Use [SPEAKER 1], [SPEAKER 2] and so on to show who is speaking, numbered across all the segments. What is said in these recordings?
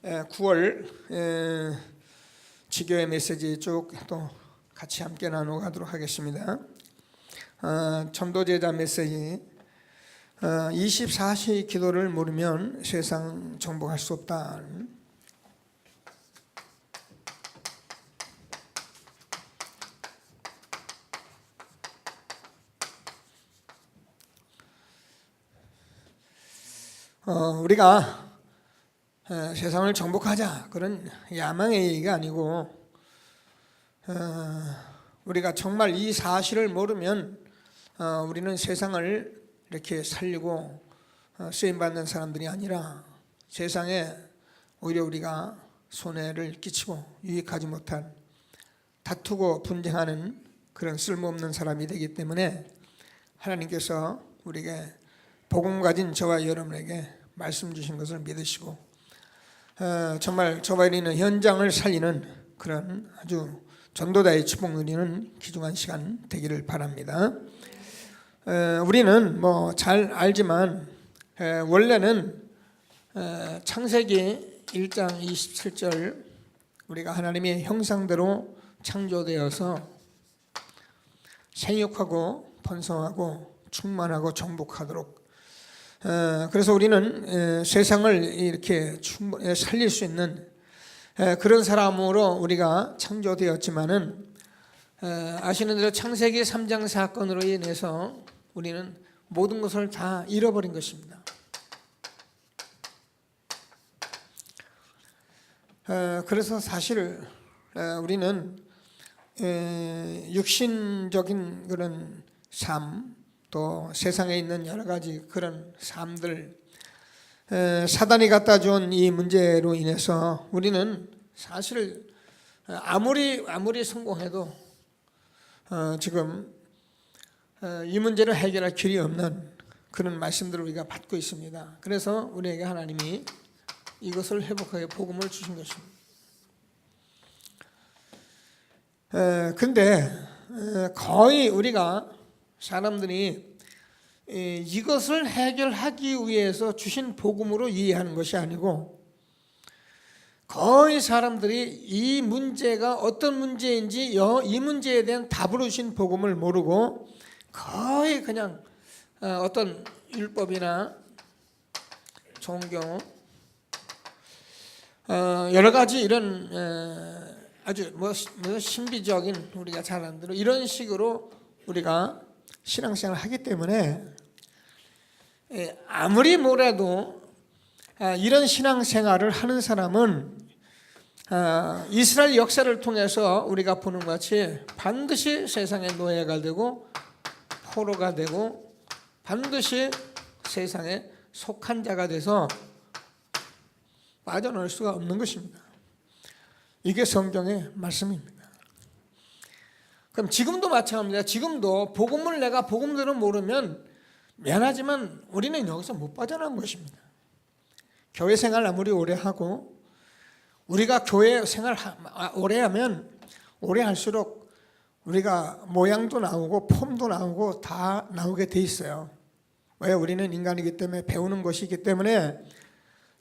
[SPEAKER 1] 9월 지교회 메시지 쭉 또 같이 함께 나눠가도록 하겠습니다. 전도제자 메시지 24시 기도를 모르면 세상 정복할 수 없다. 우리가 세상을 정복하자 그런 야망의 얘기가 아니고 우리가 정말 이 사실을 모르면 우리는 세상을 이렇게 살리고 쓰임받는 사람들이 아니라 세상에 오히려 우리가 손해를 끼치고 유익하지 못한 다투고 분쟁하는 그런 쓸모없는 사람이 되기 때문에 하나님께서 우리에게 복음 가진 저와 여러분에게 말씀 주신 것을 믿으시고 정말 저와 여러분의 현장을 살리는 그런 아주 전도자의 축복 누리는 귀중한 시간 되기를 바랍니다. 우리는 뭐 잘 알지만 원래는 창세기 1장 27절 우리가 하나님의 형상대로 창조되어서 생육하고 번성하고 충만하고 정복하도록 그래서 우리는 세상을 이렇게 충분히 살릴 수 있는 그런 사람으로 우리가 창조되었지만은 아시는 대로 창세기 3장 사건으로 인해서 우리는 모든 것을 다 잃어버린 것입니다. 그래서 사실 우리는 육신적인 그런 삶 또 세상에 있는 여러 가지 그런 삶들 사단이 갖다 준 이 문제로 인해서 우리는 사실 아무리 성공해도 지금 이 문제를 해결할 길이 없는 그런 말씀들을 우리가 받고 있습니다. 그래서 우리에게 하나님이 이것을 회복하게 복음을 주신 것입니다. 근데 거의 우리가 사람들이 이것을 해결하기 위해서 주신 복음으로 이해하는 것이 아니고 거의 사람들이 이 문제가 어떤 문제인지 이 문제에 대한 답을 주신 복음을 모르고 거의 그냥 어떤 율법이나 종교 여러 가지 이런 아주 뭐 신비적인 우리가 잘 안 들어 이런 식으로 우리가 신앙생활을 하기 때문에 아무리 뭐래도 이런 신앙생활을 하는 사람은 이스라엘 역사를 통해서 우리가 보는 것 같이 반드시 세상의 노예가 되고 포로가 되고 반드시 세상에 속한 자가 돼서 빠져나올 수가 없는 것입니다. 이게 성경의 말씀입니다. 그럼 지금도 마찬가지입니다. 지금도 복음을 내가 복음대로 모르면 미안하지만 우리는 여기서 못 빠져나온 것입니다. 교회 생활 아무리 오래 하고 우리가 교회 생활 오래 하면 오래 할수록 우리가 모양도 나오고 폼도 나오고 다 나오게 돼 있어요. 왜? 우리는 인간이기 때문에 배우는 것이기 때문에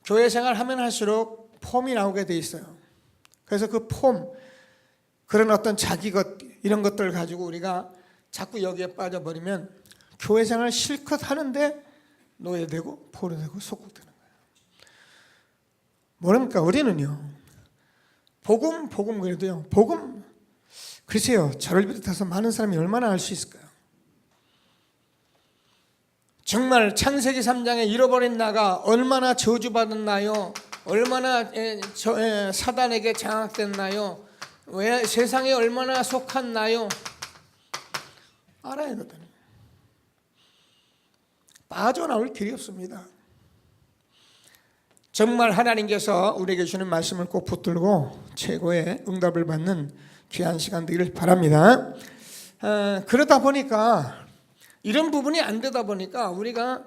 [SPEAKER 1] 교회 생활 하면 할수록 폼이 나오게 돼 있어요. 그래서 그 폼 그런 어떤 자기 것 이런 것들 가지고 우리가 자꾸 여기에 빠져버리면 교회 생활 실컷 하는데 노예되고 포로되고 속국되는 거예요. 뭐랍니까? 우리는요 복음 그래도요 복음 글쎄요 저를 비롯해서 많은 사람이 얼마나 알 수 있을까요? 정말 창세기 3장에 잃어버린 나가 얼마나 저주받은 나요, 얼마나 사단에게 장악됐나요, 왜 세상에 얼마나 속한 나요 알아야 하거든요. 빠져나올 길이 없습니다. 정말 하나님께서 우리에게 주는 말씀을 꼭 붙들고 최고의 응답을 받는 귀한 시간 되기를 바랍니다. 그러다 보니까 이런 부분이 안 되다 보니까 우리가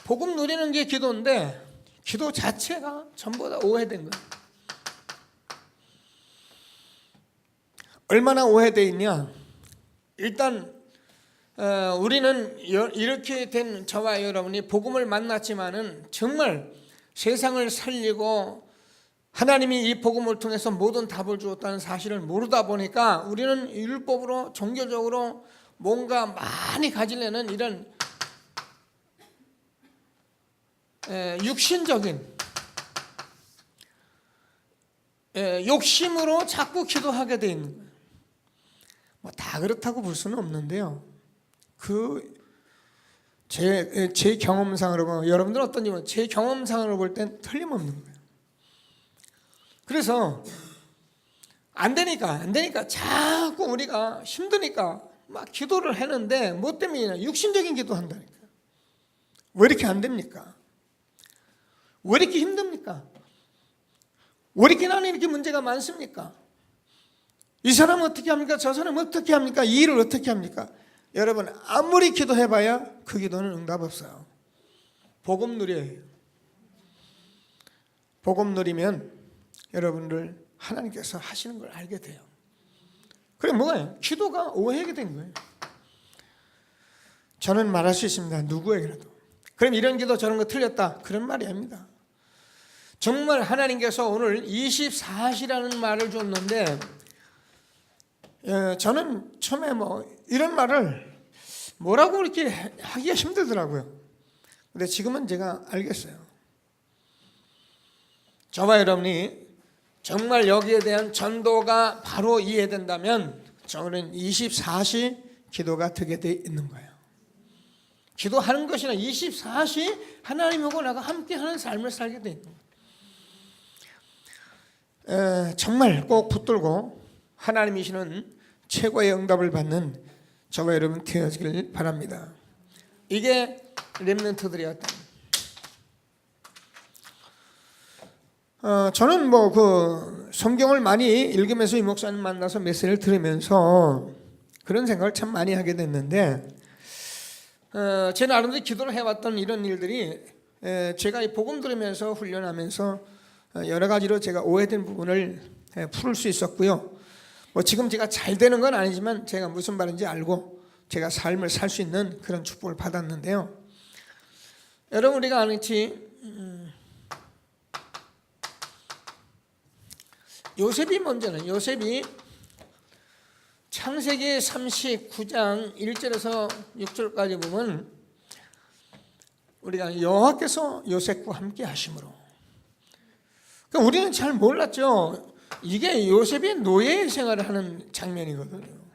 [SPEAKER 1] 복음 누리는 게 기도인데 기도 자체가 전부 다 오해된 거예요. 얼마나 오해되어 있냐? 일단 우리는 이렇게 된 저와 여러분이 복음을 만났지만은 정말 세상을 살리고 하나님이 이 복음을 통해서 모든 답을 주었다는 사실을 모르다 보니까 우리는 율법으로 종교적으로 뭔가 많이 가지려는 이런 육신적인 욕심으로 자꾸 기도하게 돼 있는 거예요. 뭐 다 그렇다고 볼 수는 없는데요. 제 경험상으로 보면, 여러분들은 어떤지 모르겠어요. 제 경험상으로 볼 땐 틀림없는 거예요. 그래서 안 되니까 자꾸 우리가 힘드니까 막 기도를 하는데 뭐 때문이냐? 육신적인 기도 한다니까. 왜 이렇게 안 됩니까? 왜 이렇게 힘듭니까? 왜 이렇게 나는 이렇게 문제가 많습니까? 이 사람은 어떻게 합니까? 저 사람은 어떻게 합니까? 이 일을 어떻게 합니까? 여러분, 아무리 기도해봐야 그 기도는 응답 없어요. 복음 누려야 해요. 복음 누리면 여러분들 하나님께서 하시는 걸 알게 돼요. 그래 뭐예요? 기도가 오해하게 된 거예요. 저는 말할 수 있습니다. 누구에게라도. 그럼 이런 기도 저런 거 틀렸다. 그런 말이 아닙니다. 정말 하나님께서 오늘 24시라는 말을 줬는데 저는 처음에 뭐 이런 말을 뭐라고 이렇게 하기가 힘들더라고요. 근데 지금은 제가 알겠어요. 저와 여러분이 정말 여기에 대한 전도가 바로 이해된다면 저는 24시 기도가 되게 돼 있는 거예요. 기도하는 것이나 24시 하나님하고 나가 함께하는 삶을 살게 돼 있는 거예요. 정말 꼭 붙들고 하나님이시는 최고의 응답을 받는 저와 여러분 되어지길 바랍니다. 이게 렘넌트들이었다. 저는 뭐 그 성경을 많이 읽으면서 이 목사님 만나서 메시지를 들으면서 그런 생각을 참 많이 하게 됐는데, 제 나름대로 기도를 해왔던 이런 일들이 제가 이 복음 들으면서 훈련하면서 여러 가지로 제가 오해된 부분을 풀을 수 있었고요. 뭐 지금 제가 잘 되는 건 아니지만 제가 무슨 말인지 알고 제가 삶을 살 수 있는 그런 축복을 받았는데요. 여러분, 우리가 아는지 요셉이 먼저는, 요셉이 창세기 39장 1절에서 6절까지 보면 우리가 여호와께서 요셉과 함께 하심으로, 그러니까 우리는 잘 몰랐죠. 이게 요셉이 노예 생활을 하는 장면이거든요.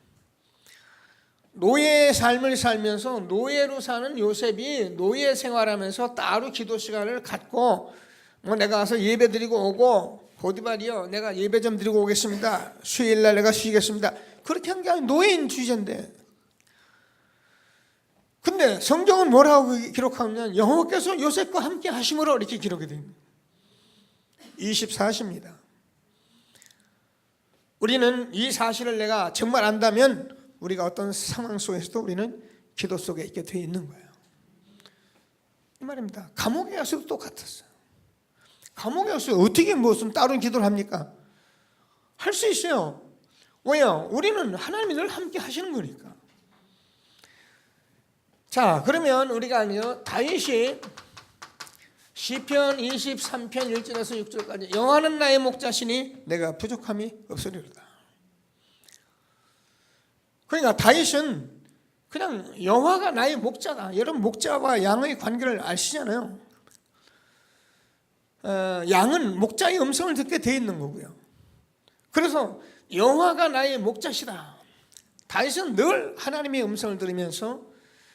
[SPEAKER 1] 노예의 삶을 살면서 노예로 사는 요셉이 노예 생활하면서 따로 기도 시간을 갖고 뭐 내가 가서 예배 드리고 오고, 보디발이요 내가 예배 좀 드리고 오겠습니다, 수요일날 내가 쉬겠습니다, 그렇게 한 게 아니라 노예인 주제인데, 근데 성경은 뭐라고 기록하냐면 여호와께서 요셉과 함께 하심으로 이렇게 기록이 됩니다. 24시입니다. 우리는 이 사실을 내가 정말 안다면 우리가 어떤 상황 속에서도 우리는 기도 속에 있게 되어 있는 거예요. 이 말입니다. 감옥에 가서도 똑같았어요. 감옥에 가서 어떻게 무슨 다른 기도를 합니까? 할 수 있어요. 왜요? 우리는 하나님이 늘 함께 하시는 거니까. 자, 그러면 우리가 다윗이 시편 23편 1절에서 6절까지 여호와는 나의 목자시니 내가 부족함이 없으리로다. 그러니까 다윗은 그냥 여호와가 나의 목자다. 여러분, 목자와 양의 관계를 아시잖아요. 양은 목자의 음성을 듣게 돼 있는 거고요. 그래서 여호와가 나의 목자시다. 다윗은 늘 하나님의 음성을 들으면서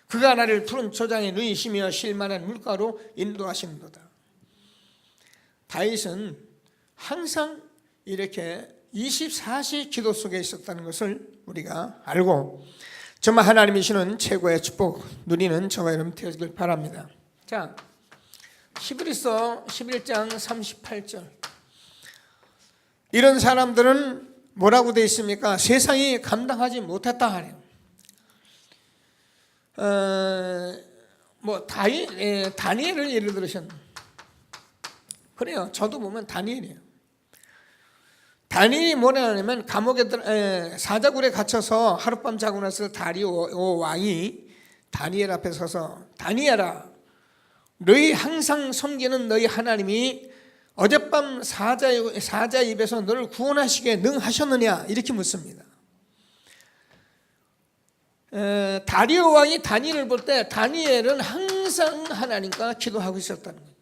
[SPEAKER 1] 그가 나를 푸른 초장에 누이시며 쉴만한 물가로 인도하시는도다. 다윗은 항상 이렇게 24시 기도 속에 있었다는 것을 우리가 알고 정말 하나님이시는 최고의 축복 누리는 저와 여러분 되어지길 바랍니다. 자, 히브리서 11장 38절. 이런 사람들은 뭐라고 되어 있습니까? 세상이 감당하지 못했다 하래요. 다니엘을 예를 들으셨네. 그래요. 저도 보면 다니엘이에요. 다니엘이 뭐냐면 감옥에 사자굴에 갇혀서 하룻밤 자고 나서 다리오 왕이 다니엘 앞에 서서 다니엘아, 너희 항상 섬기는 너희 하나님이 어젯밤 사자 입에서 너를 구원하시기에 능하셨느냐 이렇게 묻습니다. 다리오 왕이 다니엘을 볼 때 다니엘은 항상 하나님과 기도하고 있었다는 거예요.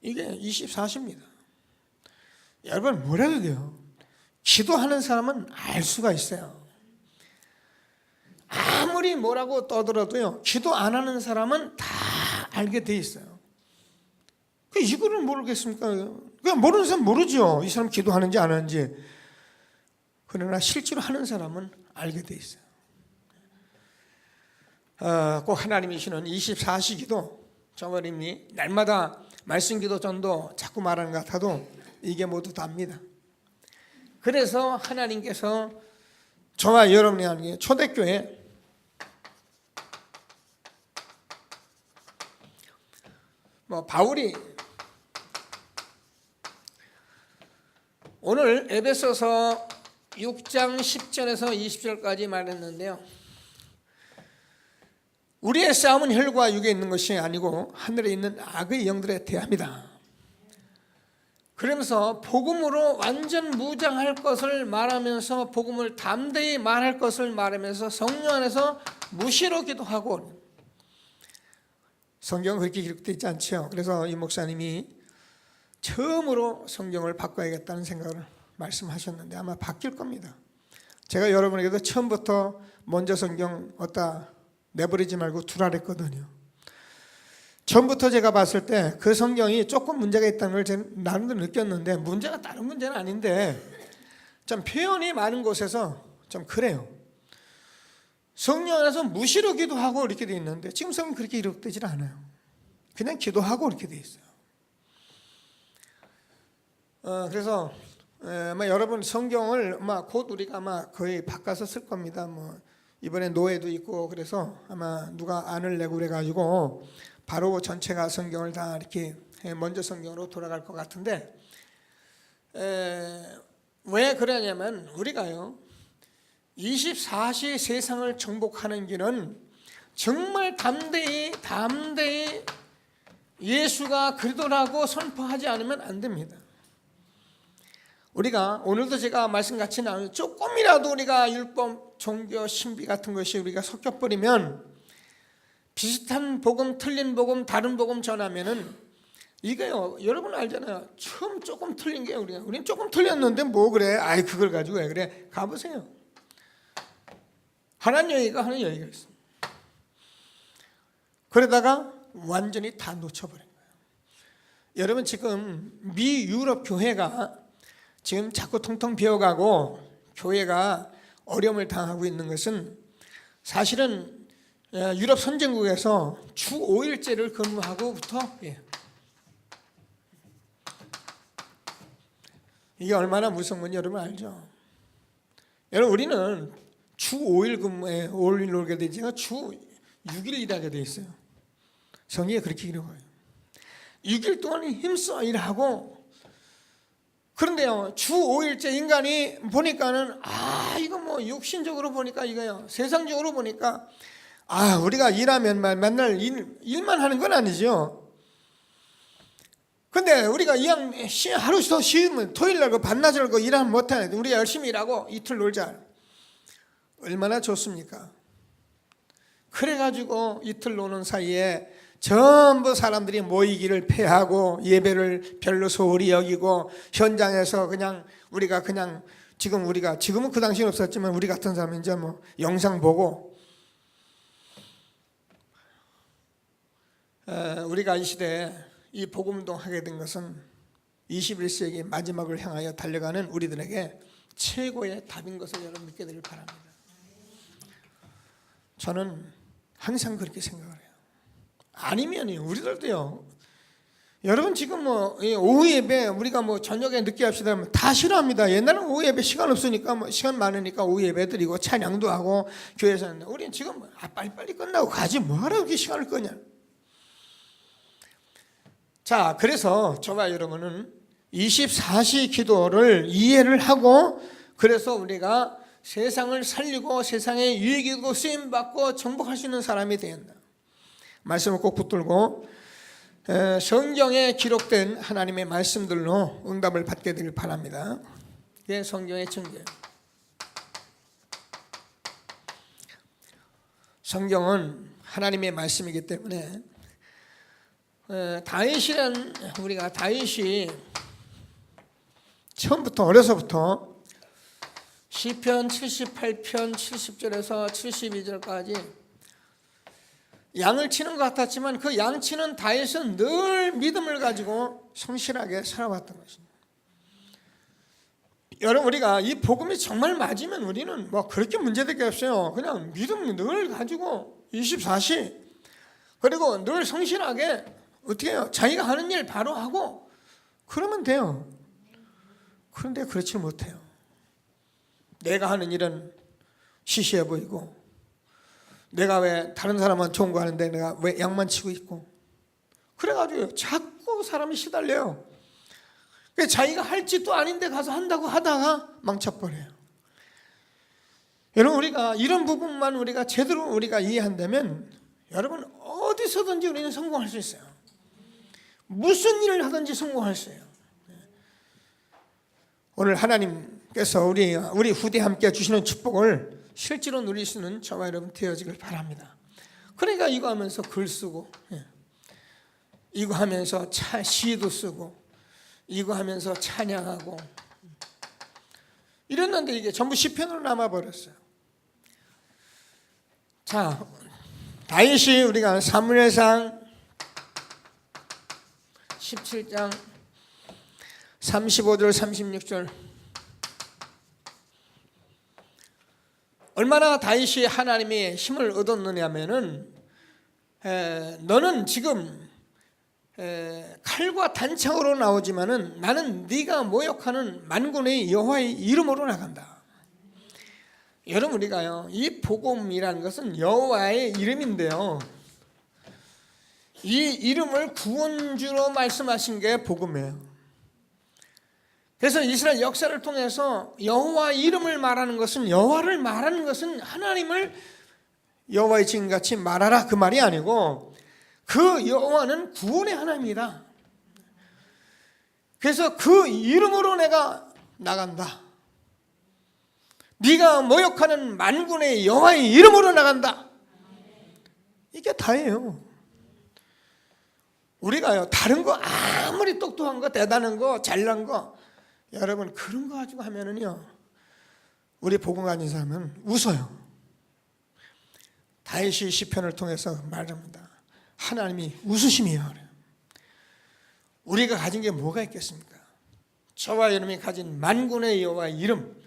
[SPEAKER 1] 이게 24시입니다. 여러분 뭐라도 돼요. 기도하는 사람은 알 수가 있어요. 아무리 뭐라고 떠들어도요, 기도 안 하는 사람은 다 알게 돼 있어요. 이거를 모르겠습니까? 그냥 모르는 사람 모르죠. 이 사람 기도하는지 안 하는지. 그러나 실제로 하는 사람은 알게 돼 있어요. 꼭 하나님이 주시는 24시 기도, 저버림이 날마다 말씀 기도 전도 자꾸 말하는 것 같아도 이게 모두 답니다. 그래서 하나님께서 저와 여러분이 하는 초대교회 바울이 오늘 에베소서 6장 10절에서 20절까지 말했는데요. 우리의 싸움은 혈과 육에 있는 것이 아니고 하늘에 있는 악의 영들에 대합니다. 그러면서 복음으로 완전 무장할 것을 말하면서 복음을 담대히 말할 것을 말하면서 성령 안에서 무시로 기도하고, 성경은 그렇게 기록되어 있지 않죠. 그래서 이 목사님이 처음으로 성경을 바꿔야겠다는 생각을 말씀하셨는데 아마 바뀔 겁니다. 제가 여러분에게도 처음부터 먼저 성경 어디다 내버리지 말고 두라 그랬거든요. 처음부터 제가 봤을 때 그 성경이 조금 문제가 있다는 걸 제가 나름대로 느꼈는데, 문제가 다른 문제는 아닌데 좀 표현이 많은 곳에서 좀 그래요. 성령 안에서 무시로 기도하고 이렇게 돼 있는데 지금 성경 그렇게 기록되질 않아요. 그냥 기도하고 이렇게 돼 있어요. 그래서 여러분 성경을 곧 우리가 아마 거의 바꿔서 쓸 겁니다. 이번에 노예도 있고 그래서 아마 누가 안을 내고 그래가지고 바로 전체가 성경을 다 이렇게 먼저 성경으로 돌아갈 것 같은데, 왜 그러냐면 우리가요 24시 세상을 정복하는 길은 정말 담대히 예수가 그리스도라고 선포하지 않으면 안 됩니다. 우리가 오늘도 제가 말씀같이 나누는 조금이라도 우리가 율법, 종교, 신비 같은 것이 우리가 섞여버리면, 비슷한 복음, 틀린 복음, 다른 복음 전하면은 이게요, 여러분 알잖아요. 처음 조금 틀린 게 우리는 조금 틀렸는데 뭐 그래? 아이 그걸 가지고 왜 그래? 가보세요. 하나님 얘기가 있습니다. 그러다가 완전히 다 놓쳐버린 거예요. 여러분 지금 미 유럽 교회가 지금 자꾸 통통 비어가고 교회가 어려움을 당하고 있는 것은 사실은 유럽 선진국에서 주 5일제를 근무하고부터, 이게 얼마나 무서운 건지 여러분 알죠? 여러분 우리는 주 5일 근무에 5일 놀게 되지만 주 6일 일하게 돼 있어요. 성경에 그렇게 기록해요. 6일 동안 힘써 일하고, 그런데요 주 5일째 인간이 보니까는 이거 육신적으로 보니까 이거요, 세상적으로 보니까 우리가 일하면 맨날 일만 하는 건 아니죠. 근데 우리가 하루 더 쉬면 토요일 날 반나절 일하면 못하는데 우리가 열심히 일하고 이틀 놀자. 얼마나 좋습니까? 그래가지고 이틀 노는 사이에 전부 사람들이 모이기를 패하고 예배를 별로 소홀히 여기고, 현장에서 우리가 지금은 그 당시는 없었지만 우리 같은 사람은 이제 영상 보고, 우리가 이 시대에 이 복음운동 하게 된 것은 21세기 마지막을 향하여 달려가는 우리들에게 최고의 답인 것을 여러분 믿게 되길 바랍니다. 저는 항상 그렇게 생각을 해요. 아니면요 우리들도요, 여러분 지금 오후 예배 우리가 저녁에 늦게 합시다 하면 다 싫어합니다. 옛날은 오후 예배 시간 없으니까 시간 많으니까 오후 예배 드리고 찬양도 하고 교회에서 하는데, 우리는 지금 빨리빨리 끝나고 가지 뭐하러 이렇게 시간을 끄냐. 자, 그래서 저와 여러분은 24시 기도를 이해를 하고, 그래서 우리가 세상을 살리고 세상에 유익이고 쓰임받고 정복할 수 있는 사람이 되었다. 말씀을 꼭 붙들고, 성경에 기록된 하나님의 말씀들로 응답을 받게 되길 바랍니다. 이게 성경의 증거예요. 성경은 하나님의 말씀이기 때문에 다윗이란 우리가 다윗이 처음부터 어려서부터 시편 78편 70절에서 72절까지 양을 치는 것 같았지만 그 양치는 다윗은 늘 믿음을 가지고 성실하게 살아왔던 것입니다. 여러분, 우리가 이 복음이 정말 맞으면 우리는 뭐 그렇게 문제될 게 없어요. 그냥 믿음 늘 가지고 24시, 그리고 늘 성실하게 어떻게 해요? 자기가 하는 일 바로 하고 그러면 돼요. 그런데 그렇지 못해요. 내가 하는 일은 시시해 보이고, 내가 왜 다른 사람은 좋은 거 하는데 내가 왜 양만 치고 있고, 그래가지고 자꾸 사람이 시달려요. 자기가 할 짓도 아닌데 가서 한다고 하다가 망쳐버려요. 여러분, 우리가 이런 부분만 우리가 제대로 우리가 이해한다면 여러분 어디서든지 우리는 성공할 수 있어요. 무슨 일을 하든지 성공할 수 있어요. 오늘 하나님께서 우리 후대에 함께 주시는 축복을 실제로 누릴 수 있는 저와 여러분 되어지길 바랍니다. 그러니까 이거 하면서 글 쓰고, 이거 하면서 시도 쓰고, 이거 하면서 찬양하고 이랬는데 이게 전부 시편으로 남아버렸어요. 자, 다윗이 우리가 사무엘상 17장 35절 36절 얼마나 다윗이 하나님의 힘을 얻었느냐면은 너는 지금 칼과 단창으로 나오지만은 나는 네가 모욕하는 만군의 여호와의 이름으로 나간다. 여러분, 우리가요, 이 복음이라는 것은 여호와의 이름인데요, 이 이름을 구원주로 말씀하신 게 복음이에요. 그래서 이스라엘 역사를 통해서 여호와 이름을 말하는 것은, 여호와를 말하는 것은 하나님을 여호와의 지금같이 말하라 그 말이 아니고, 그 여호와는 구원의 하나님이다. 그래서 그 이름으로 내가 나간다. 네가 모욕하는 만군의 여호와의 이름으로 나간다. 이게 다예요. 우리가요, 다른 거 아무리 똑똑한 거, 대단한 거, 잘난 거, 여러분 그런 거 가지고 하면은요, 우리 복음 가진 사람은 웃어요. 다윗이 시편을 통해서 말합니다. 하나님이 웃으심이에요. 우리가 가진 게 뭐가 있겠습니까? 저와 여러분이 가진 만군의 여호와의 이름,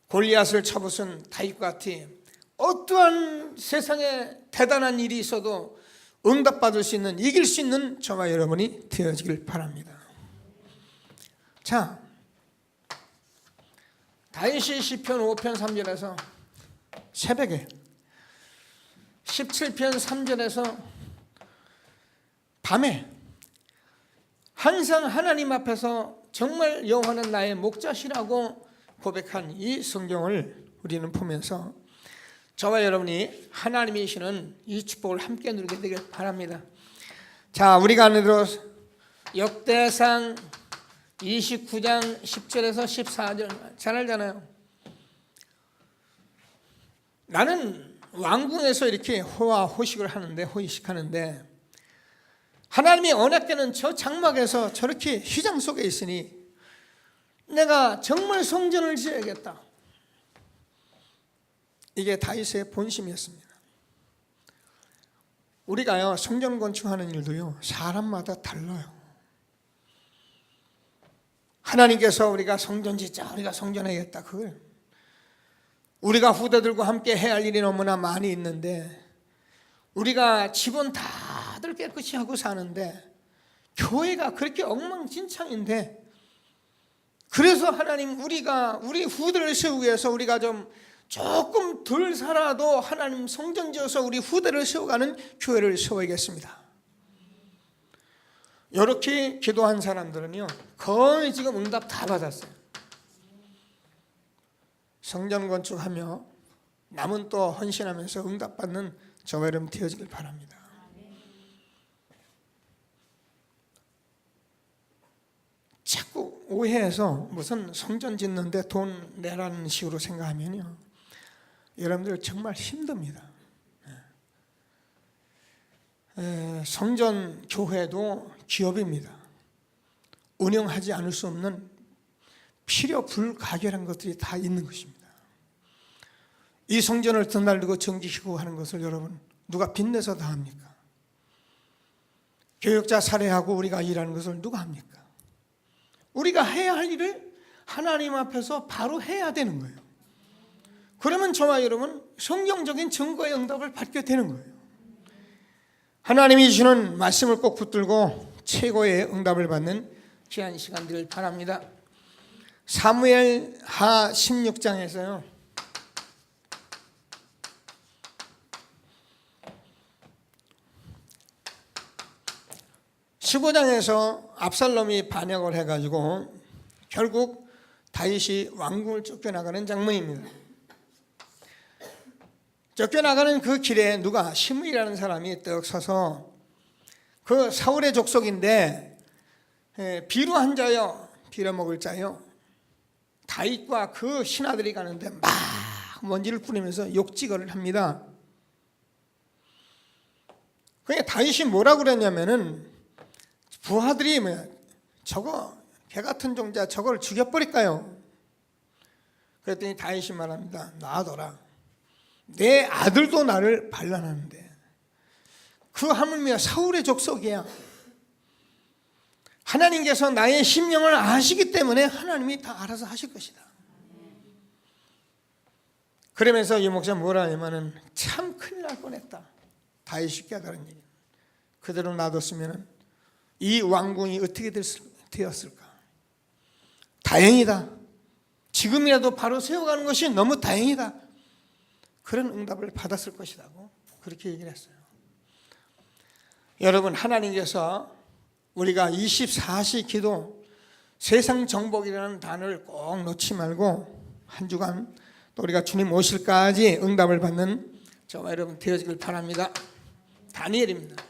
[SPEAKER 1] 골리앗을 쳐부순 다윗과 같이 어떠한 세상에 대단한 일이 있어도 응답받을 수 있는, 이길 수 있는 저와 여러분이 되어지길 바랍니다. 자, 다윗이 시편 5편 3절에서 새벽에 17편 3절에서 밤에 항상 하나님 앞에서 정말 여호와는 나의 목자시라고 고백한 이 성경을 우리는 보면서 저와 여러분이 하나님이시는 이 축복을 함께 누리게 되길 바랍니다. 자, 우리가 아는 대로 역대상 29장 10절에서 14절 잘 알잖아요. 나는 왕궁에서 이렇게 호식을 하는데, 호의식하는데 하나님이 언약궤는 저 장막에서 저렇게 휘장 속에 있으니 내가 정말 성전을 지어야겠다. 이게 다윗의 본심이었습니다. 우리가요, 성전 건축하는 일도요, 사람마다 달라요. 하나님께서 우리가 성전 짓자, 우리가 성전해야겠다, 그걸 우리가 후대들과 함께 해야 할 일이 너무나 많이 있는데, 우리가 집은 다들 깨끗이 하고 사는데 교회가 그렇게 엉망진창인데, 그래서 하나님 우리 후대를 세우기 위해서 우리가 좀 조금 덜 살아도 하나님 성전 지어서 우리 후대를 세워가는 교회를 세워야겠습니다. 이렇게 기도한 사람들은요, 거의 지금 응답 다 받았어요. 성전 건축하며 남은 또 헌신하면서 응답받는 저와 여러분 되어지길 바랍니다. 오해해서 무슨 성전 짓는데 돈 내라는 식으로 생각하면요, 여러분들 정말 힘듭니다. 성전 교회도 기업입니다. 운영하지 않을 수 없는 필요 불가결한 것들이 다 있는 것입니다. 이 성전을 드날리고 정지시키고 하는 것을 여러분 누가 빚내서 다 합니까? 교역자 살해하고 우리가 일하는 것을 누가 합니까? 우리가 해야 할 일을 하나님 앞에서 바로 해야 되는 거예요. 그러면 저와 여러분 성경적인 증거의 응답을 받게 되는 거예요. 하나님이 주시는 말씀을 꼭 붙들고 최고의 응답을 받는 귀한 시간 되길 바랍니다. 사무엘하 16장에서요, 15장에서 압살롬이 반역을 해가지고 결국 다윗이 왕궁을 쫓겨나가는 장면입니다. 쫓겨나가는 그 길에 누가 시므이라는 사람이 떡 서서, 그 사울의 족속인데 비루 한 자여 빌어먹을 자여, 다윗과 그 신하들이 가는데 막 먼지를 뿌리면서 욕지거리를 합니다. 그러니까 다윗이 뭐라고 그랬냐면은, 부하들이 저거 개 같은 종자 저걸 죽여버릴까요? 그랬더니 다윗이 말합니다. 놔둬라. 내 아들도 나를 반란하는데 그 하물며 사울의 족속이야. 하나님께서 나의 심령을 아시기 때문에 하나님이 다 알아서 하실 것이다. 그러면서 이 목사 뭐라 하냐면은, 참 큰일 날 뻔했다. 다윗이 깨달은 얘기. 그대로 놔뒀으면 이 왕궁이 어떻게 되었을까? 다행이다. 지금이라도 바로 세워가는 것이 너무 다행이다. 그런 응답을 받았을 것이라고 그렇게 얘기를 했어요. 여러분, 하나님께서 우리가 24시 기도, 세상 정복이라는 단어를 꼭 놓지 말고 한 주간 또 우리가 주님 오실까지 응답을 받는 저와 여러분 되어지길 바랍니다. 다니엘입니다.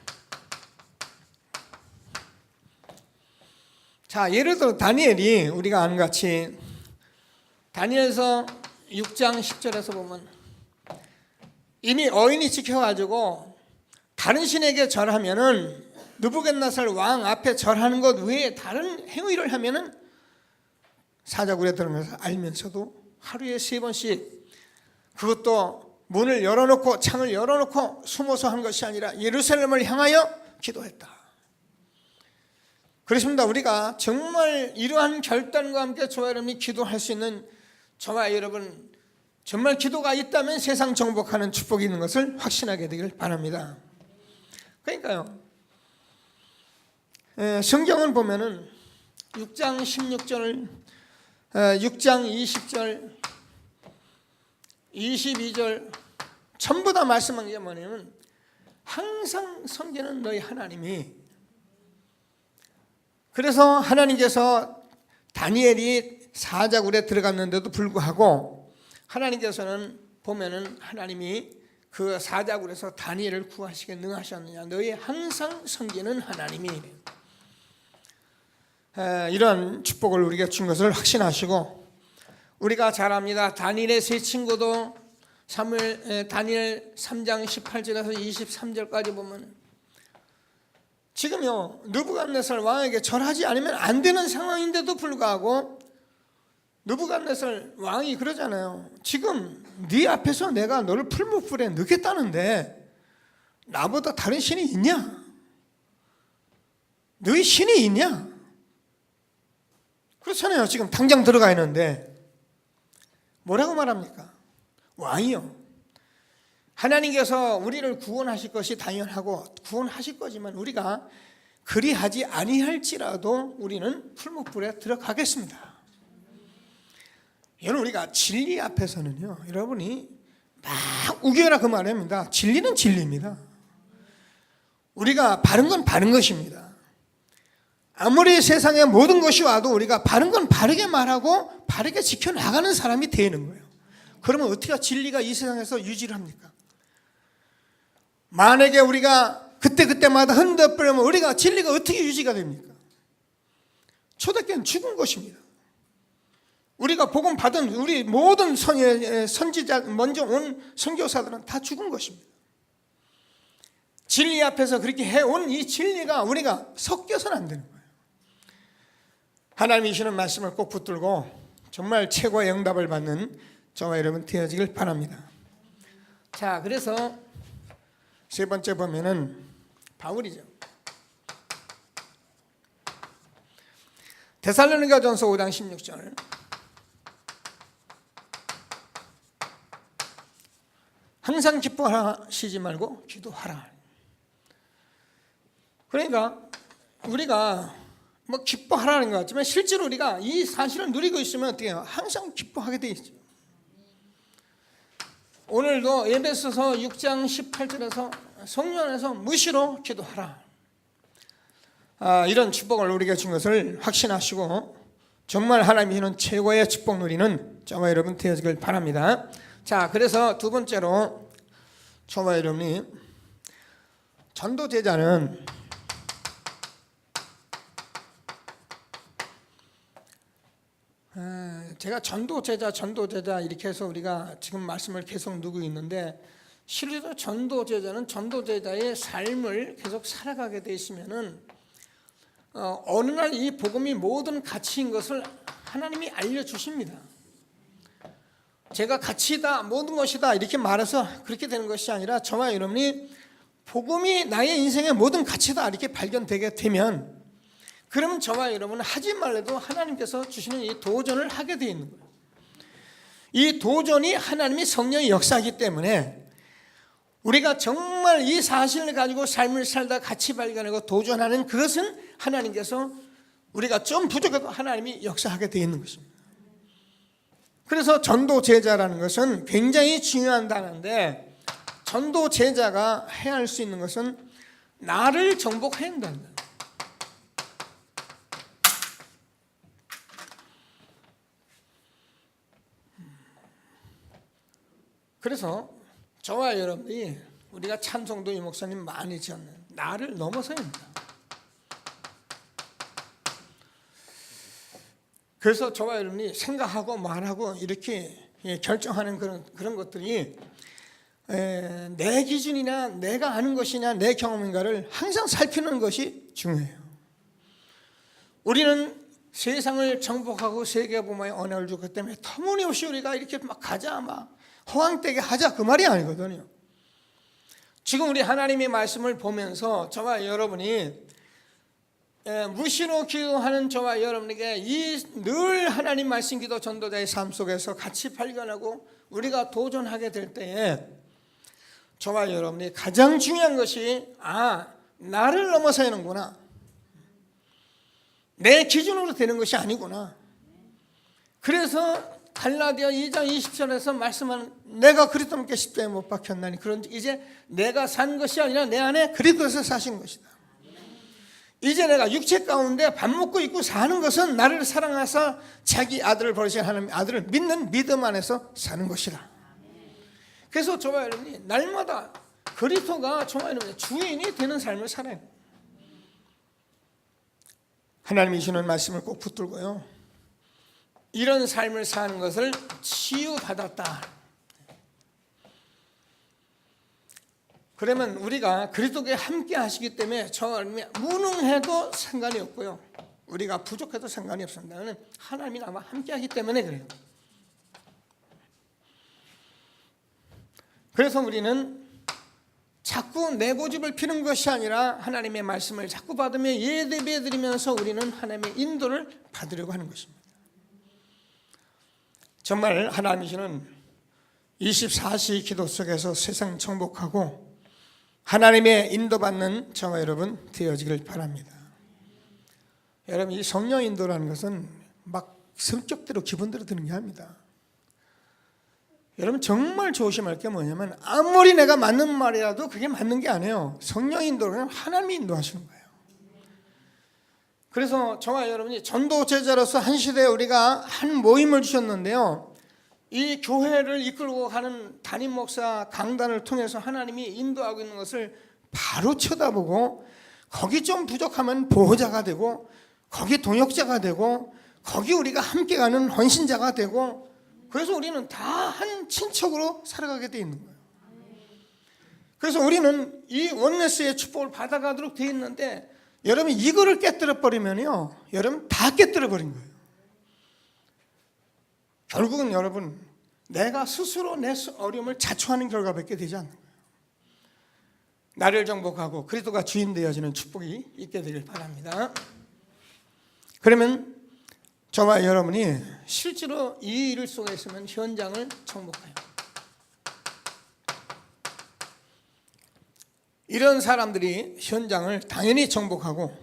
[SPEAKER 1] 자, 예를 들어 다니엘이 우리가 아는 같이 다니엘서 6장 10절에서 보면, 이미 어인이 지켜가지고 다른 신에게 절하면은, 느부갓네살 왕 앞에 절하는 것 외에 다른 행위를 하면은 사자굴에 들어가서 알면서도 하루에 3번씩, 그것도 문을 열어놓고 창을 열어놓고 숨어서 한 것이 아니라 예루살렘을 향하여 기도했다. 그렇습니다. 우리가 정말 이러한 결단과 함께 저와 여러분이 기도할 수 있는, 저와 여러분 정말 기도가 있다면 세상 정복하는 축복이 있는 것을 확신하게 되길 바랍니다. 그러니까요, 성경은 보면은 6장 16절, 6장 20절, 22절 전부 다 말씀한 게 뭐냐면, 항상 섬기는 너희 하나님이, 그래서 하나님께서 다니엘이 사자굴에 들어갔는데도 불구하고 하나님께서는 보면은 하나님이 그 사자굴에서 다니엘을 구하시게 능하셨느냐, 너희 항상 섬기는 하나님이, 이런 축복을 우리에게 준 것을 확신하시고, 우리가 잘 압니다. 다니엘의 세 친구도 다니엘 3장 18절에서 23절까지 보면, 지금요 느부갓네살 왕에게 절하지 않으면 안 되는 상황인데도 불구하고 느부갓네살 왕이 그러잖아요. 지금 네 앞에서 내가 너를 풀무불에 넣겠다는데 나보다 다른 신이 있냐? 너희 신이 있냐? 그렇잖아요. 지금 당장 들어가 있는데 뭐라고 말합니까? 왕이요, 하나님께서 우리를 구원하실 것이 당연하고 구원하실 거지만 우리가 그리하지 아니할지라도 우리는 풀무불에 들어가겠습니다. 여러분, 우리가 진리 앞에서는요, 여러분이 막 우겨라 그 말입니다. 진리는 진리입니다. 우리가 바른 건 바른 것입니다. 아무리 세상에 모든 것이 와도 우리가 바른 건 바르게 말하고 바르게 지켜나가는 사람이 되는 거예요. 그러면 어떻게 진리가 이 세상에서 유지를 합니까? 만약에 우리가 그때마다 흔들어버리면 우리가 진리가 어떻게 유지가 됩니까? 초대교회는 죽은 것입니다. 우리가 복음 받은 우리 모든 선지자 먼저 온 선교사들은 다 죽은 것입니다. 진리 앞에서 그렇게 해온 이 진리가 우리가 섞여서는 안 되는 거예요. 하나님이 주시는 말씀을 꼭 붙들고 정말 최고의 응답을 받는 저와 여러분 되어지길 바랍니다. 자, 그래서 세 번째 보면은 바울이죠. 데살로니가전서 5장 16절. 항상 기뻐하시지 말고 기도하라. 그러니까 우리가 뭐 기뻐하라는 것 같지만 실제로 우리가 이 사실을 누리고 있으면 어떻게 해요? 항상 기뻐하게 돼 있죠. 오늘도 에베소서 6장 18절에서 성령 안에서 무시로 기도하라. 이런 축복을 우리에게 준 것을 확신하시고 정말 하나님이 주는 최고의 축복 누리는 저와 여러분 되어지길 바랍니다. 자, 그래서 두 번째로 저와 여러분이 전도 제자는 제가 전도 제자 이렇게 해서 우리가 지금 말씀을 계속 누고 있는데 실제로 전도 제자는 전도 제자의 삶을 계속 살아가게 돼 있으면은 어느 날 이 복음이 모든 가치인 것을 하나님이 알려주십니다. 제가 가치다 모든 것이다 이렇게 말해서 그렇게 되는 것이 아니라 저와 여러분이 복음이 나의 인생의 모든 가치다 이렇게 발견되게 되면 그러면 저와 여러분은 하지 말래도 하나님께서 주시는 이 도전을 하게 되어 있는 거예요. 이 도전이 하나님이 성령의 역사이기 때문에 우리가 정말 이 사실을 가지고 삶을 살다 같이 발견하고 도전하는 그것은 하나님께서 우리가 좀 부족해도 하나님이 역사하게 되어 있는 것입니다. 그래서 전도 제자라는 것은 굉장히 중요한 단어인데 전도 제자가 해야 할 수 있는 것은 나를 정복해야 한다. 그래서 저와 여러분이 우리가 찬송도 이 목사님 많이 지었는 나를 넘어서야 합니다. 그래서 저와 여러분이 생각하고 말하고 이렇게 결정하는 그런 것들이 내 기준이나 내가 아는 것이냐 내 경험인가를 항상 살피는 것이 중요해요. 우리는 세상을 정복하고 세계보마의 언어를 주기 때문에 터무니없이 우리가 이렇게 막 가자 막 허황되게 하자 그 말이 아니거든요. 지금 우리 하나님의 말씀을 보면서 저와 여러분이 무시로 기도하는 저와 여러분에게 이 늘 하나님 말씀 기도 전도자의 삶 속에서 같이 발견하고 우리가 도전하게 될 때에 저와 여러분이 가장 중요한 것이 나를 넘어서야하는구나. 내 기준으로 되는 것이 아니구나. 그래서 갈라디아 2장 20절에서 말씀하는 내가 그리스도께 십자가에 못 박혔나니 그런지 이제 내가 산 것이 아니라 내 안에 그리스도께서 사신 것이다. 이제 내가 육체 가운데 밥 먹고 입고 사는 것은 나를 사랑하사 자기 아들을 버리신 하나님 아들을 믿는 믿음 안에서 사는 것이다. 그래서 저와 여러분이 날마다 그리스도가 저와 여러분의 주인이 되는 삶을 살아요. 하나님이 주는 말씀을 꼭 붙들고요. 이런 삶을 사는 것을 치유받았다. 그러면 우리가 그리스도께 함께 하시기 때문에 저 무능해도 상관이 없고요. 우리가 부족해도 상관이 없습니다. 하나님이 나와 함께 하기 때문에 그래요. 그래서 우리는 자꾸 내 고집을 피는 것이 아니라 하나님의 말씀을 자꾸 받으며 예배해 드리면서 우리는 하나님의 인도를 받으려고 하는 것입니다. 정말 하나님이 주는 24시 기도 속에서 세상 정복하고 하나님의 인도받는 저와 여러분 되어지길 바랍니다. 여러분 이 성령 인도라는 것은 막 성격대로 기분대로 드는 게 아닙니다. 여러분 정말 조심할 게 뭐냐면 아무리 내가 맞는 말이라도 그게 맞는 게 아니에요. 성령 인도는 하나님이 인도하시는 거예요. 그래서 저와 여러분이 전도 제자로서 한 시대에 우리가 한 모임을 주셨는데요. 이 교회를 이끌고 가는 담임 목사 강단을 통해서 하나님이 인도하고 있는 것을 바로 쳐다보고 거기 좀 부족하면 보호자가 되고 거기 동역자가 되고 거기 우리가 함께 가는 헌신자가 되고 그래서 우리는 다 한 친척으로 살아가게 돼 있는 거예요. 그래서 우리는 이 원네스의 축복을 받아가도록 돼 있는데 여러분 이거를 깨뜨려 버리면요 여러분 다 깨뜨려 버린 거예요. 결국은 여러분 내가 스스로 내 어려움을 자초하는 결과밖에 되지 않는 거예요. 나를 정복하고 그리스도가 주인 되어지는 축복이 있게 되길 바랍니다. 그러면 저와 여러분이 실제로 이 일 속에 있으면 현장을 정복해요. 이런 사람들이 현장을 당연히 정복하고,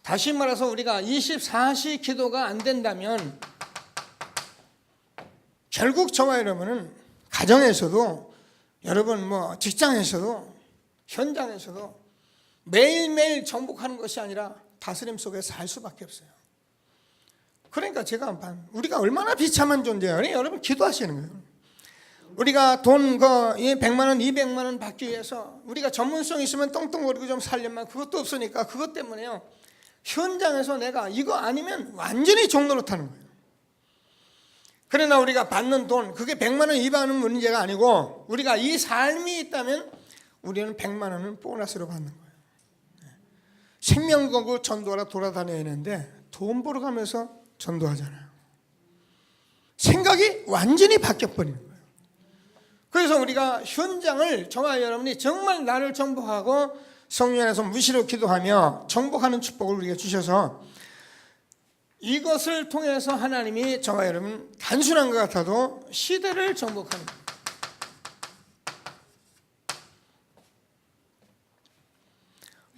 [SPEAKER 1] 다시 말해서 우리가 24시 기도가 안 된다면 결국 저와 여러분은 가정에서도 여러분 직장에서도 현장에서도 매일매일 정복하는 것이 아니라 다스림 속에 살 수밖에 없어요. 그러니까 제가 우리가 얼마나 비참한 존재예요. 여러분 기도하시는 거예요. 우리가 돈 100만 원, 200만 원 받기 위해서 우리가 전문성 있으면 떵떵거리고 좀 살려면 그것도 없으니까 그것 때문에요. 현장에서 내가 이거 아니면 완전히 종노릇하는 거예요. 그러나 우리가 받는 돈 그게 100만 원, 200만 원 문제가 아니고 우리가 이 삶이 있다면 우리는 100만 원은 보너스로 받는 거예요. 생명 걸고 전도하러 돌아다녀야 하는데 돈 벌어 가면서 전도하잖아요. 생각이 완전히 바뀌어버리는 거예요. 그래서 우리가 현장을 저와 여러분이 정말 나를 정복하고 성령 안에서 무시로 기도하며 정복하는 축복을 우리가 주셔서 이것을 통해서 하나님이 저와 여러분 단순한 것 같아도 시대를 정복하는 거예요.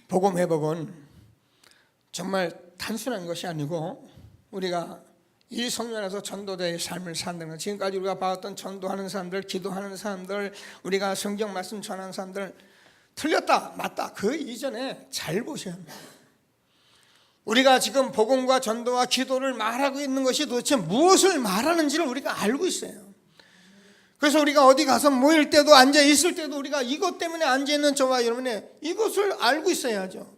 [SPEAKER 1] 복음 회복은 정말 단순한 것이 아니고 우리가 이 성령 안에서 전도자의 삶을 산다는 것, 지금까지 우리가 봐왔던 전도하는 사람들, 기도하는 사람들, 우리가 성경 말씀 전하는 사람들 틀렸다 맞다 그 이전에 잘 보셔야 합니다. 우리가 지금 복음과 전도와 기도를 말하고 있는 것이 도대체 무엇을 말하는지를 우리가 알고 있어요. 그래서 우리가 어디 가서 모일 때도 앉아 있을 때도 우리가 이것 때문에 앉아 있는 저와 여러분의 이것을 알고 있어야죠.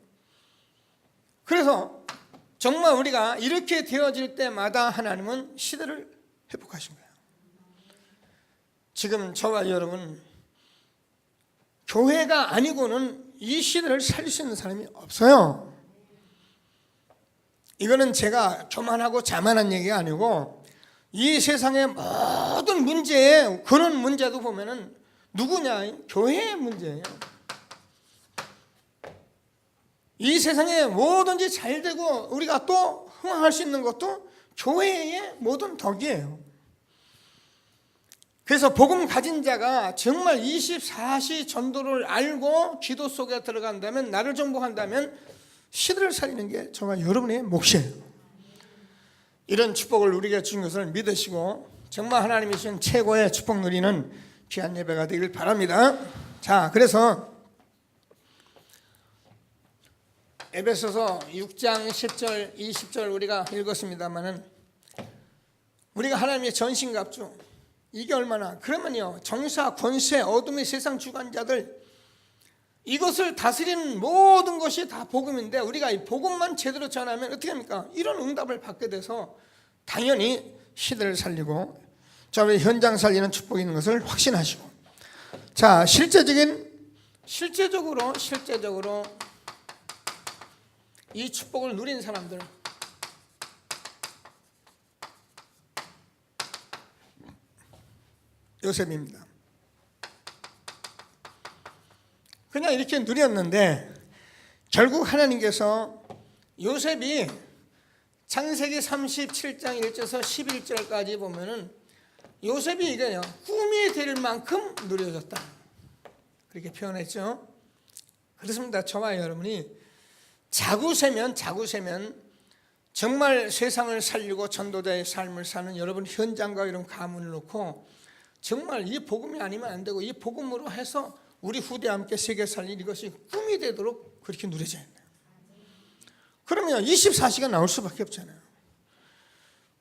[SPEAKER 1] 그래서 정말 우리가 이렇게 되어질 때마다 하나님은 시대를 회복하신 거예요. 지금 저와 여러분 교회가 아니고는 이 시대를 살릴 수 있는 사람이 없어요. 이거는 제가 교만하고 자만한 얘기가 아니고 이 세상의 모든 문제에 그런 문제도 보면은 누구냐? 교회의 문제예요. 이 세상에 뭐든지 잘 되고 우리가 또 흥황할 수 있는 것도 교회의 모든 덕이에요. 그래서 복음 가진 자가 정말 24시 전도를 알고 기도 속에 들어간다면, 나를 정복한다면 시대를 살리는 게 저와 여러분의 몫이에요. 이런 축복을 우리에게 주신 것을 믿으시고 정말 하나님이 주신 최고의 축복 누리는 귀한 예배가 되길 바랍니다. 자, 그래서 에베소서 6장 10절 20절 우리가 읽었습니다마는 우리가 하나님의 전신갑주, 이게 얼마나, 그러면요 정사 권세 어둠의 세상 주관자들 이것을 다스리는 모든 것이 다 복음인데 우리가 이 복음만 제대로 전하면 어떻게 합니까? 이런 응답을 받게 돼서 당연히 시대를 살리고 저의 현장 살리는 축복이 있는 것을 확신하시고, 자 실제적으로 이 축복을 누린 사람들, 요셉입니다. 그냥 이렇게 누렸는데 결국 하나님께서 요셉이 창세기 37장 1절에서 11절까지 보면은 요셉이 이거요 꿈이 될 만큼 누려졌다 그렇게 표현했죠. 그렇습니다. 저와 여러분이 자구세면 정말 세상을 살리고 전도자의 삶을 사는 여러분 현장과 이런 가문을 놓고 정말 이 복음이 아니면 안 되고 이 복음으로 해서 우리 후대와 함께 세계 살릴 이것이 꿈이 되도록 그렇게 누려져야 해요. 그러면 24시간 나올 수밖에 없잖아요.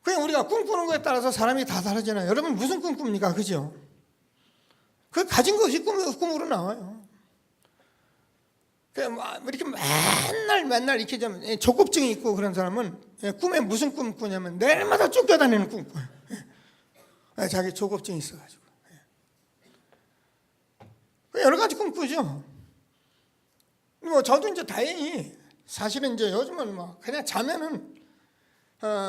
[SPEAKER 1] 그냥 우리가 꿈꾸는 거에 따라서 사람이 다 다르잖아요. 여러분 무슨 꿈 꿉니까? 그죠? 그 가진 것이 꿈으로 나와요. 이렇게 맨날 이렇게 좀 조급증이 있고 그런 사람은 꿈에 무슨 꿈 꾸냐면 내일마다 쫓겨다니는 꿈 꿔요. 자기 조급증이 있어가지고 여러 가지 꿈 꾸죠. 뭐 저도 이제 다행히 사실은 이제 요즘은 뭐 그냥 자면은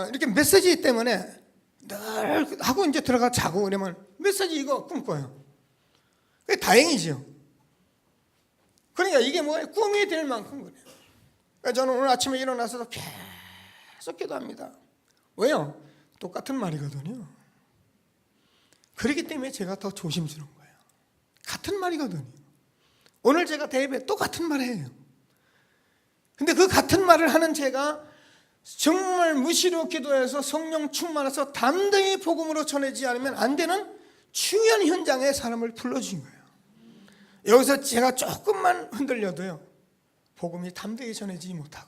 [SPEAKER 1] 이렇게 메시지 때문에 늘 하고 이제 들어가 자고 그러면 메시지 이거 꿈꿔요. 그게 다행이지요. 그러니까 이게 뭐예요? 꿈이 될 만큼 그래요. 그러니까 저는 오늘 아침에 일어나서도 계속 기도합니다. 왜요? 똑같은 말이거든요. 그렇기 때문에 제가 더 조심스러운 거예요. 같은 말이거든요. 오늘 제가 대입에 똑같은 말을 해요. 근데 그 같은 말을 하는 제가 정말 무시로 기도해서 성령 충만해서 담대히 복음으로 전해지지 않으면 안 되는 중요한 현장에 사람을 불러주신 거예요. 여기서 제가 조금만 흔들려도요, 복음이 담대히 전해지지 못하고,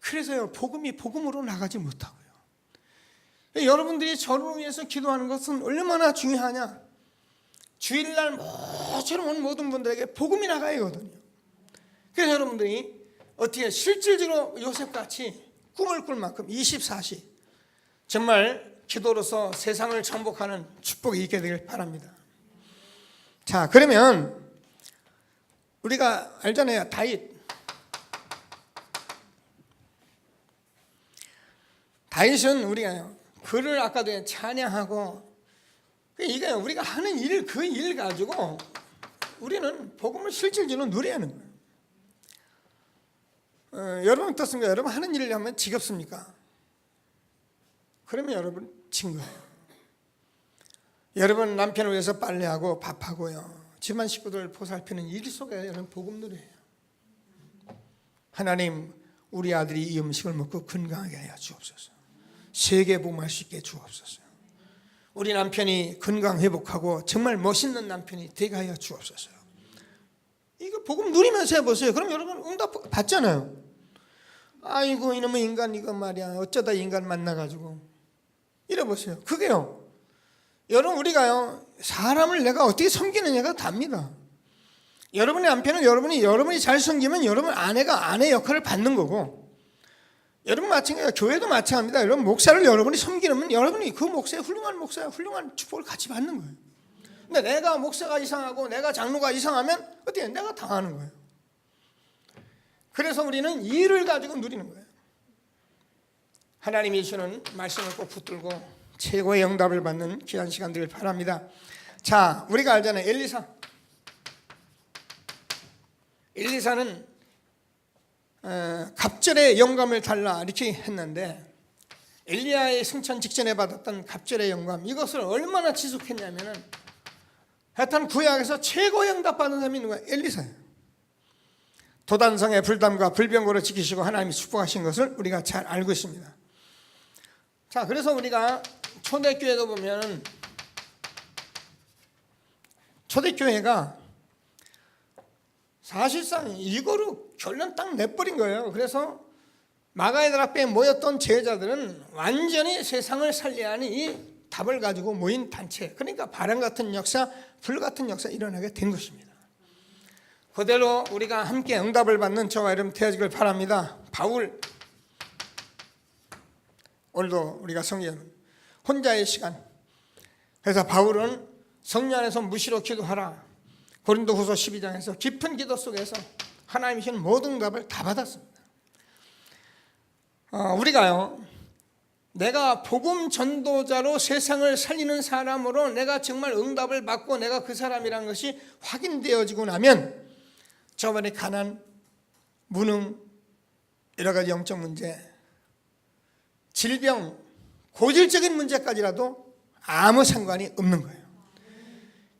[SPEAKER 1] 그래서요, 복음이 복음으로 나가지 못하고요. 여러분들이 저를 위해서 기도하는 것은 얼마나 중요하냐? 주일날 모처럼 온 모든 분들에게 복음이 나가야 하거든요. 그래서 여러분들이 어떻게 실질적으로 요셉같이 꿈을 꿀 만큼 24시 정말 기도로서 세상을 정복하는 축복이 있게 되길 바랍니다. 자, 그러면 우리가 알잖아요. 다윗은 우리가 그를 아까도 찬양하고, 이게 우리가 하는 일, 그 일 가지고 우리는 복음을 실질적으로 누려야 하는 거예요. 여러분 어떻습니까? 여러분 하는 일을 하면 지겹습니까? 그러면 여러분 진 거예요. 여러분 남편을 위해서 빨래하고 밥하고요, 집안 식구들 보살피는 일 속에 여러분 복음 누려요. 하나님, 우리 아들이 이 음식을 먹고 건강하게 하여 주옵소서. 세계 복음할 수 있게 주옵소서. 우리 남편이 건강 회복하고 정말 멋있는 남편이 되게 하여 주옵소서. 이거 복음 누리면서 해보세요. 그럼 여러분 응답 받잖아요. 아이고 이놈의 인간 이거 말이야, 어쩌다 인간 만나가지고 이래보세요. 그게요, 여러분 우리가요, 사람을 내가 어떻게 섬기느냐가 답니다. 여러분의 남편은 여러분이 잘 섬기면 여러분 아내가 아내 역할을 받는 거고, 여러분 마찬가지예요. 교회도 마찬가지입니다. 여러분 목사를 여러분이 섬기면 여러분이 그 목사의 훌륭한 목사의 훌륭한 축복을 같이 받는 거예요. 근데 내가 목사가 이상하고 내가 장로가 이상하면 어떻게 내가 당하는 거예요. 그래서 우리는 일을 가지고 누리는 거예요. 하나님이 주는 말씀을 꼭 붙들고 최고의 응답을 받는 귀한 시간 되길 바랍니다. 자, 우리가 알잖아요. 엘리사는 갑절의 영감을 달라 이렇게 했는데, 엘리야의 승천 직전에 받았던 갑절의 영감, 이것을 얼마나 지속했냐면은 하여튼 구약에서 최고의 응답 받은 사람이 누구야? 엘리사예요. 도단성의 불담과 불병거를 지키시고 하나님이 축복하신 것을 우리가 잘 알고 있습니다. 자, 그래서 우리가 초대교회도 보면 초대교회가 사실상 이거로 결론 딱 내버린 거예요. 그래서 마가의 앞에 모였던 제자들은 완전히 세상을 살려야 하는 이 답을 가지고 모인 단체, 그러니까 바람 같은 역사, 불 같은 역사 일어나게 된 것입니다. 그대로 우리가 함께 응답을 받는 저와 여러분 되어지길 바랍니다. 바울, 오늘도 우리가 성경은 혼자의 시간, 그래서 바울은 성령 안에서 무시로 기도하라, 고린도후서 12장에서 깊은 기도 속에서 하나님이 주신 모든 응답을 다 받았습니다. 우리가요, 내가 복음 전도자로 세상을 살리는 사람으로 내가 정말 응답을 받고 내가 그 사람이라는 것이 확인되어지고 나면 저번에 가난, 무능, 여러 가지 영적 문제, 질병, 고질적인 문제까지라도 아무 상관이 없는 거예요.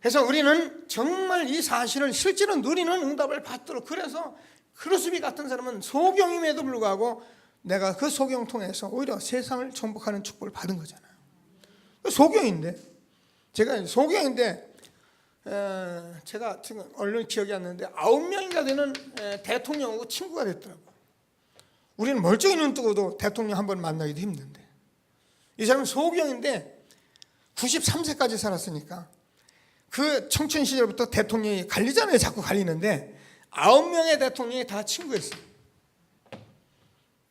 [SPEAKER 1] 그래서 우리는 정말 이 사실을 실제로 누리는 응답을 받도록, 그래서 크루스비 같은 사람은 소경임에도 불구하고 내가 그 소경 통해서 오히려 세상을 정복하는 축복을 받은 거잖아요. 소경인데, 제가 지금 얼른 기억이 안 나는데 9명인가 되는 대통령하고 친구가 됐더라고요. 우리는 멀쩡히 눈 뜨고도 대통령 한 번 만나기도 힘든데, 이 사람은 소경인데 93세까지 살았으니까 그 청춘 시절부터 대통령이 갈리잖아요. 자꾸 갈리는데 9명의 대통령이 다 친구였어요.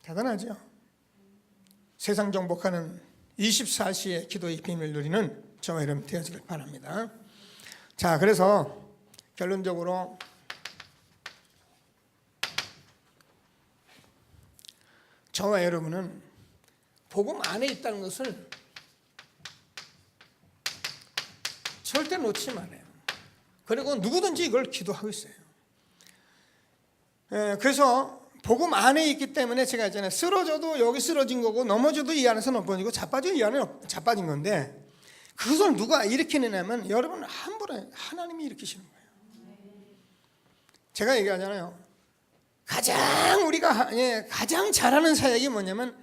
[SPEAKER 1] 대단하죠. 세상 정복하는 24시의 기도의 비밀을 누리는 저와 여러분 되어지길 바랍니다. 자, 그래서 결론적으로 저와 여러분은 복음 안에 있다는 것을 절대 놓지 말아요. 그리고 누구든지 이걸 기도하고 있어요. 그래서 복음 안에 있기 때문에 제가 있잖아요. 쓰러져도 여기 쓰러진 거고 넘어져도 이 안에서 넘어지고 자빠져도 이 안에 자빠진 건데 그것을 누가 일으키느냐면 여러분 함부로 하나님이 일으키시는 거예요. 제가 얘기하잖아요. 가장 잘하는 사역이 뭐냐면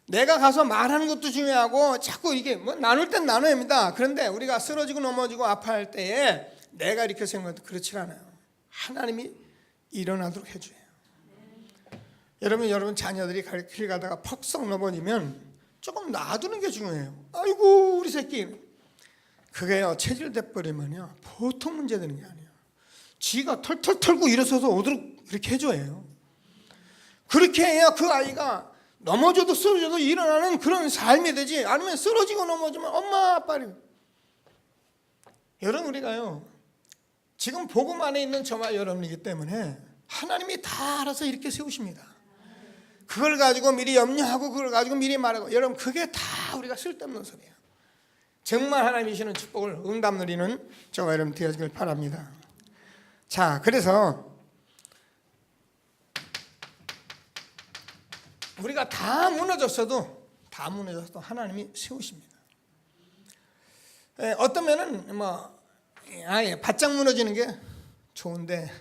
[SPEAKER 1] 내가 가서 말하는 것도 중요하고 자꾸 이게 뭐 나눌 땐 나눠야 합니다. 그런데 우리가 쓰러지고 넘어지고 아파할 때에 내가 이렇게 생각해도 그렇지 않아요. 하나님이 일어나도록 해줘요. 여러분 자녀들이 길 가다가 퍽썩 넘어지면 조금 놔두는 게 중요해요. 아이고 우리 새끼. 그게요 체질돼 버리면요 보통 문제 되는 게 아니에요. 지가 털털 털고 일어서서 오도록 이렇게 해줘요. 그렇게 해야 그 아이가 넘어져도 쓰러져도 일어나는 그런 삶이 되지. 아니면 쓰러지고 넘어지면 엄마 아빠를. 여러분 우리가요 지금 복음 안에 있는 저와 여러분이기 때문에 하나님이 다 알아서 이렇게 세우십니다. 그걸 가지고 미리 염려하고 그걸 가지고 미리 말하고 여러분 그게 다 우리가 쓸데없는 소리예요. 정말 하나님이 주시는 축복을 응답 누리는 저와 여러분 되어지길 바랍니다. 자, 그래서 우리가 다 무너졌어도 하나님이 세우십니다. 어떤 면은 아예 바짝 무너지는 게 좋은데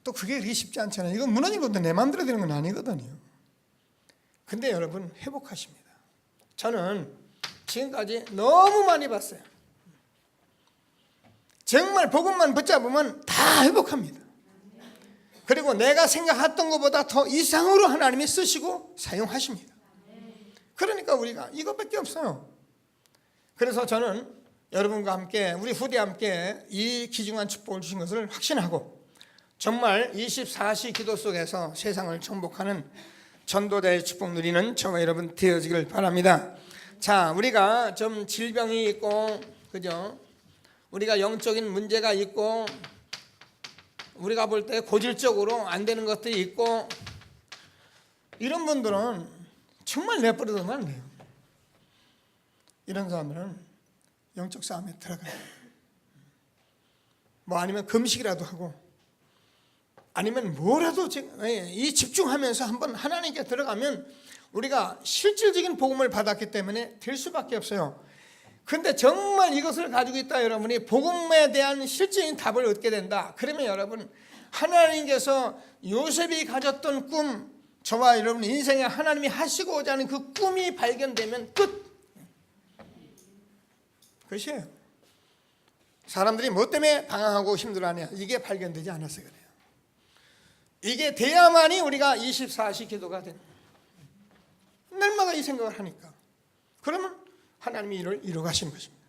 [SPEAKER 1] 또 그게 그렇게 쉽지 않잖아요. 이거 무너진 것도 내 마음대로 되는 건 아니거든요. 근데 여러분 회복하십니다. 저는 지금까지 너무 많이 봤어요. 정말 복음만 붙잡으면 다 회복합니다. 그리고 내가 생각했던 것보다 더 이상으로 하나님이 쓰시고 사용하십니다. 그러니까 우리가 이것밖에 없어요. 그래서 저는 여러분과 함께 우리 후대와 함께 이 귀중한 축복을 주신 것을 확신하고 정말 24시 기도 속에서 세상을 정복하는 전도자의 축복 누리는 저와 여러분 되어지길 바랍니다. 자, 우리가 좀 질병이 있고 그죠? 우리가 영적인 문제가 있고 우리가 볼 때 고질적으로 안 되는 것들이 있고 이런 분들은 정말 내버려두면 안 돼요. 이런 사람들은 영적 싸움에 들어가요. 아니면 금식이라도 하고 아니면 뭐라도 이 집중하면서 한번 하나님께 들어가면 우리가 실질적인 복음을 받았기 때문에 될 수밖에 없어요. 근데 정말 이것을 가지고 있다 여러분이 복음에 대한 실질적인 답을 얻게 된다. 그러면 여러분 하나님께서 요셉이 가졌던 꿈 저와 여러분 인생에 하나님이 하시고자 하는 그 꿈이 발견되면 끝. 그것이에요. 사람들이 뭐 때문에 방황하고 힘들어하냐 이게 발견되지 않아서 그래요. 이게 돼야만이 우리가 24시 기도가 되는 거예요. 날마다 이 생각을 하니까 그러면 하나님이 이를 이루가시는 것입니다.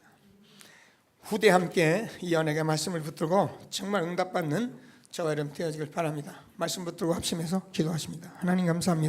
[SPEAKER 1] 후대 함께 이 연예계 말씀을 붙들고 정말 응답받는 저와 여러분 되어지길 바랍니다. 말씀 붙들고 합심해서 기도하십니다. 하나님 감사합니다.